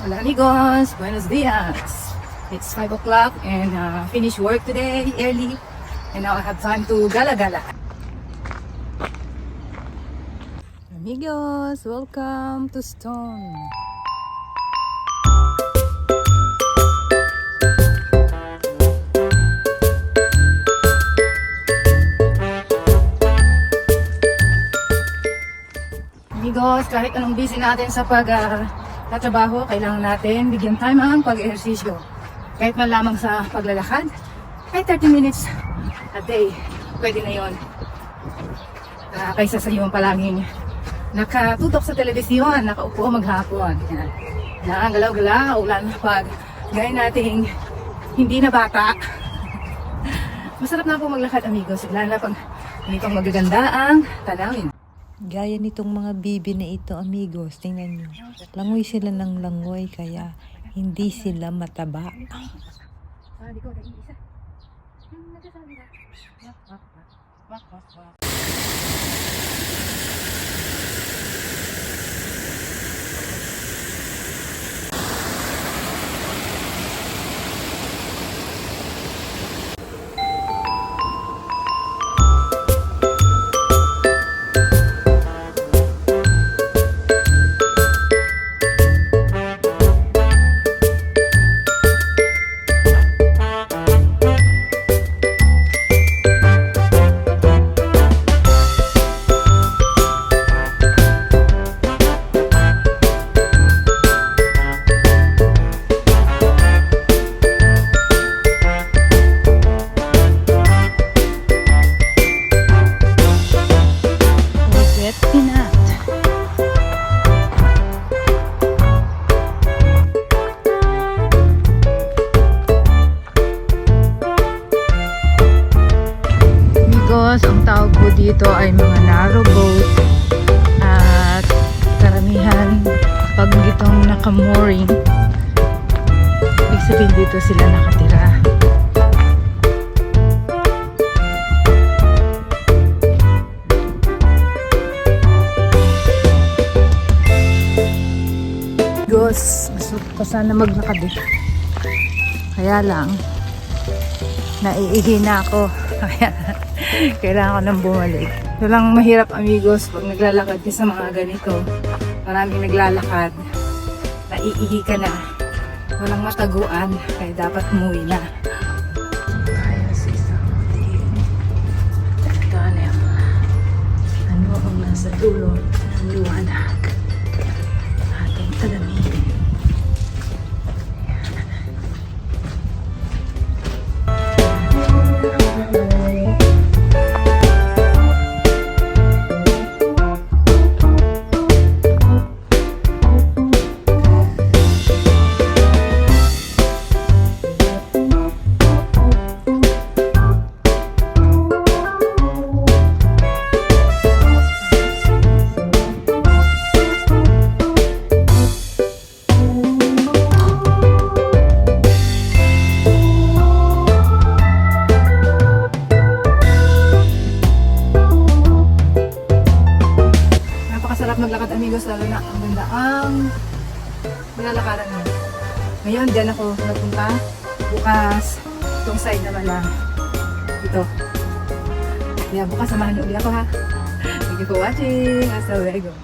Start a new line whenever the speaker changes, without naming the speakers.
Hola amigos, buenos dias. It's 5 o'clock and finish work today early and now I have time to gala-gala. Amigos, welcome to Stone. Amigos, kahit anong busy natin sa pagtatrabaho, kailangan natin bigyan time ang pag-ehersisyo. Kahit man lamang sa paglalakad, kahit 30 minutes a day, pwede na yun. Kaysa sa iyong palaging nakatutok sa telebisyon, nakaupo maghapon. Nakagalaw-galaw, ulan pag gaya nating hindi na bata. Masarap na po maglakad amigos, lalo na pag ganitong magaganda ang tanawin.
Gaya nitong mga bibi na ito, amigos, tingnan nyo. Langoy sila ng langoy, kaya hindi sila mataba.
Ang tawag po dito ay mga narrow boat at karamihan pag gitong nakamoring, ibig sabihin dito sila nakatira. Guys, gusto ko sana maglakad eh. Kaya lang naiihi na ako. Kailangan ko nang bumalik. Ito lang mahirap amigos pag naglalakad ka sa mga ganito. Maraming naglalakad. Naiihi ka na. Walang mataguan. Kaya dapat umuwi na. Ito ano ang nasa dulo ng liwanag. Ating alamin. Maglakad amigos, lalo na ang ganda ang malalakaran mo. Ngayon, dyan ako napunta. Bukas, itong side naman na ito. Kaya bukas, samahan niyo ulit ako ha. Thank you for watching. Hasta luego.